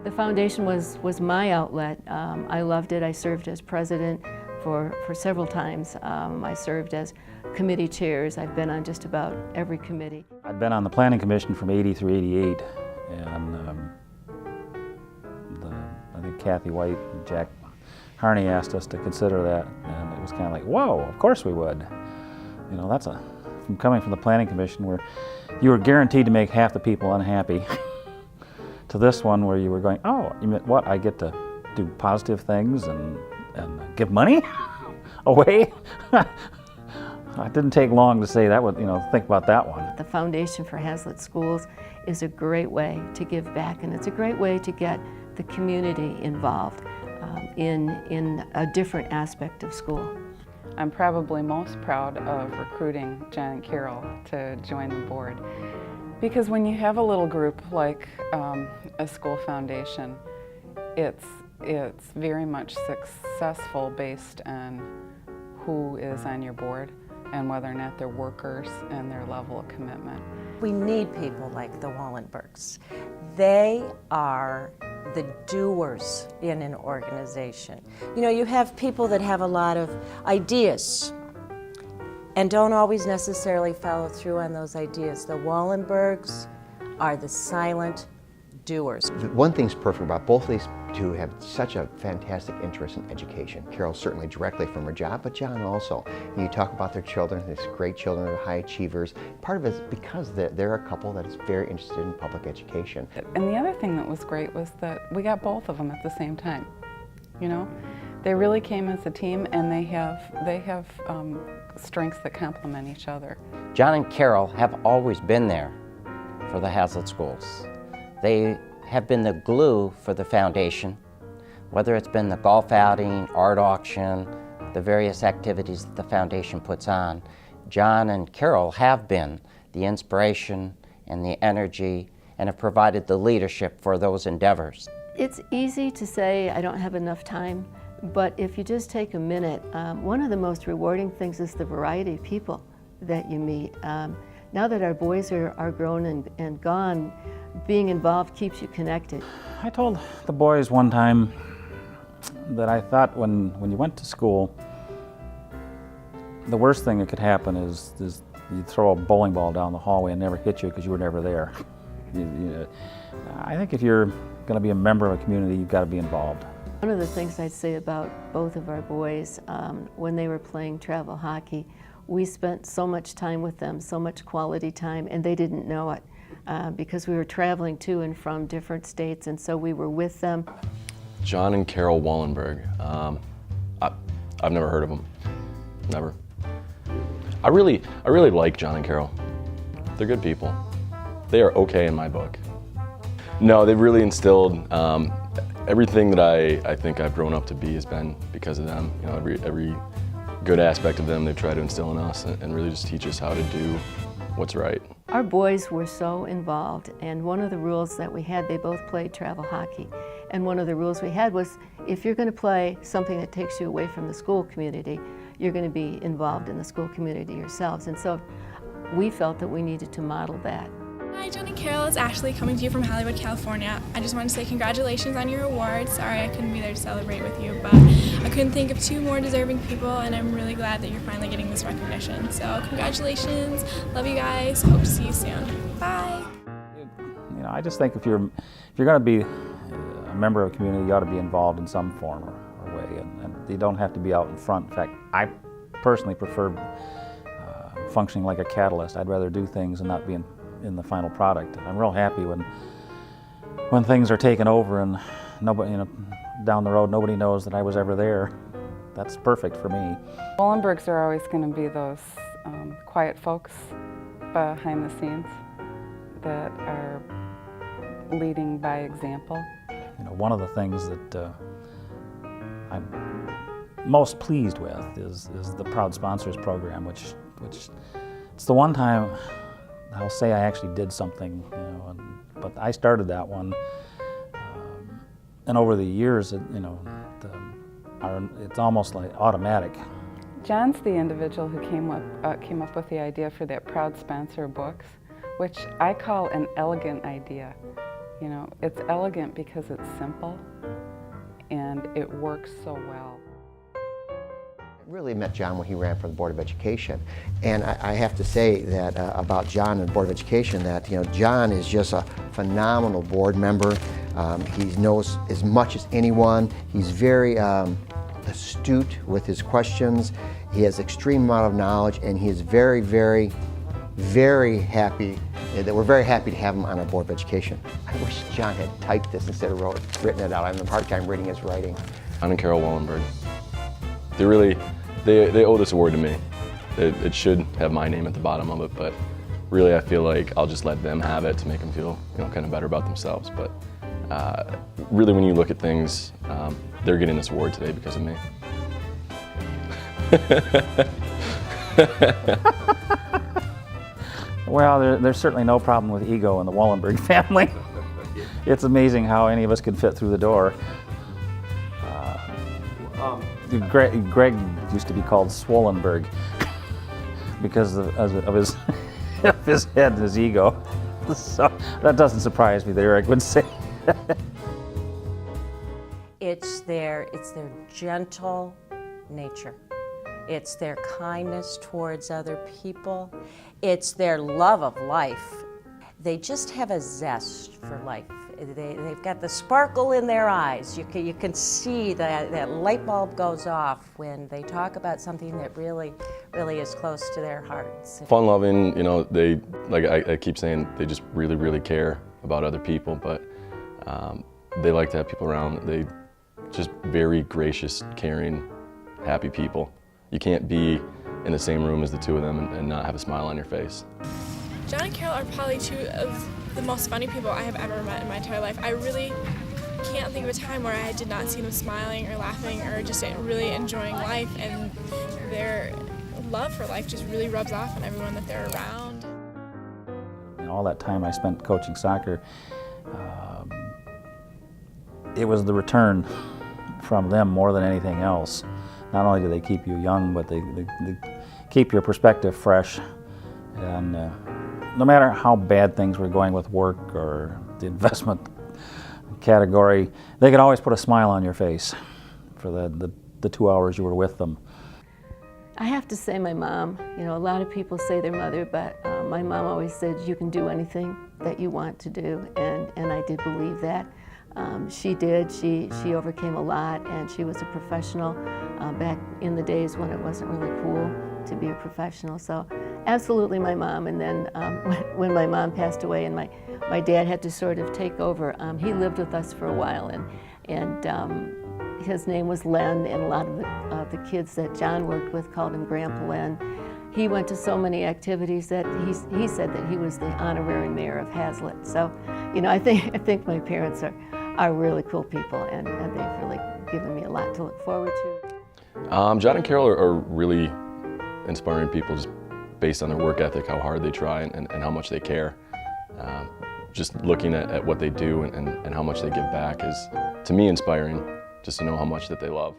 The foundation was my outlet. I loved it. I served as president for several times. I served as committee chairs. I've been on just about every committee. I've been on the Planning Commission from '80 through '88, and I think Kathy White and Jack Harney asked us to consider that, and it was kind of like, whoa, of course we would. You know, that's from coming from the Planning Commission where you were guaranteed to make half the people unhappy, to this one where you were going, oh, you meant what? I get to do positive things and give money away? It didn't take long to say that would, think about that one. The Foundation for Hazlitt Schools is a great way to give back, and it's a great way to get the community involved in a different aspect of school. I'm probably most proud of recruiting John and Carol to join the board, because when you have a little group like a school foundation, it's very much successful based on who is on your board and whether or not they're workers and their level of commitment. We need people like the Wolenbergs. They are the doers in an organization. You know, you have people that have a lot of ideas and don't always necessarily follow through on those ideas. The Wolenbergs are the silent doers. One thing's perfect about both of these two have such a fantastic interest in education. Carol certainly directly from her job, but John also. You talk about their children, these great children, they're high achievers. Part of it is because they're a couple that is very interested in public education. And the other thing that was great was that we got both of them at the same time. You know, they really came as a team, and they have strengths that complement each other. John and Carol have always been there for the Hazlitt schools. They have been the glue for the foundation, whether it's been the golf outing, art auction, the various activities that the foundation puts on. John and Carol have been the inspiration and the energy and have provided the leadership for those endeavors. It's easy to say I don't have enough time, but if you just take a minute, one of the most rewarding things is the variety of people that you meet. Now that our boys are grown and gone, being involved keeps you connected. I told the boys one time that I thought when you went to school, the worst thing that could happen is you'd throw a bowling ball down the hallway and never hit you because you were never there. I think if you're going to be a member of a community, you've got to be involved. One of the things I'd say about both of our boys, when they were playing travel hockey, we spent so much time with them, so much quality time, and they didn't know it. Because we were traveling to and from different states, and so we were with them. John and Carol Wolenberg. I've never heard of them. Never. I really like John and Carol. They're good people. They are okay in my book. No, they've really instilled everything that I think I've grown up to be has been because of them. You know, every good aspect of them they've tried to instill in us and really just teach us how to do what's right. Our boys were so involved, and one of the rules that we had, they both played travel hockey, and one of the rules we had was if you're going to play something that takes you away from the school community, you're going to be involved in the school community yourselves, and so we felt that we needed to model that. Hi, John and Carol. It's Ashley coming to you from Hollywood, California. I just want to say congratulations on your award. Sorry I couldn't be there to celebrate with you, but I couldn't think of two more deserving people, and I'm really glad that you're finally getting this recognition. So congratulations. Love you guys. Hope to see you soon. Bye. You know, I just think if you're going to be a member of a community, you ought to be involved in some form or way, and you don't have to be out in front. In fact, I personally prefer functioning like a catalyst. I'd rather do things and not be in the final product. I'm real happy when things are taken over and nobody, down the road, nobody knows that I was ever there. That's perfect for me. Wolenbergs are always going to be those quiet folks behind the scenes that are leading by example. One of the things that I'm most pleased with is the Proud Sponsors program, which it's the one time I'll say I actually did something, but I started that one, and over the years, it's almost like automatic. John's the individual who came up with the idea for that Proud Sponsor books, which I call an elegant idea. You know, it's elegant because it's simple and it works so well. I really met John when he ran for the Board of Education, and I have to say that about John and the Board of Education, that John is just a phenomenal board member. He knows as much as anyone. He's very astute with his questions. He has extreme amount of knowledge, and he is very, very, very happy that we're very happy to have him on our Board of Education. I wish John had typed this instead of written it out. I'm having a hard time reading his writing. John and Carol Wolenberg. They owe this award to me. It should have my name at the bottom of it, but really I feel like I'll just let them have it to make them feel kind of better about themselves. But really, when you look at things, they're getting this award today because of me. Well, there's certainly no problem with ego in the Wolenberg family. It's amazing how any of us could fit through the door. Greg used to be called Swolenberg because of his of his head and his ego. So that doesn't surprise me that Eric would say. It's their gentle nature. It's their kindness towards other people. It's their love of life. They just have a zest for life. They've got the sparkle in their eyes. You can see that light bulb goes off when they talk about something that really is close to their hearts. Fun-loving, they, like I keep saying, they just really, really care about other people, but they like to have people around. They just very gracious, caring, happy people. You can't be in the same room as the two of them and not have a smile on your face. John and Carol are probably two of the most funny people I have ever met in my entire life. I really can't think of a time where I did not see them smiling or laughing or just really enjoying life, and their love for life just really rubs off on everyone that they're around. And all that time I spent coaching soccer, it was the return from them more than anything else. Not only do they keep you young, but they keep your perspective fresh. And no matter how bad things were going with work or the investment category, they could always put a smile on your face for the 2 hours you were with them. I have to say my mom, a lot of people say their mother, but my mom always said you can do anything that you want to do, and I did believe that. She did. She overcame a lot, and she was a professional back in the days when it wasn't really cool to be a professional. So absolutely my mom. And then when my mom passed away and my dad had to sort of take over, he lived with us for a while, and his name was Len, and a lot of the kids that John worked with called him Grandpa Len. He went to so many activities that he said that he was the honorary mayor of Hazlitt. So, I think my parents are really cool people, and they've really given me a lot to look forward to. John and Carol are really inspiring people just based on their work ethic, how hard they try and how much they care. Just looking at what they do and how much they give back is, to me, inspiring, just to know how much that they love.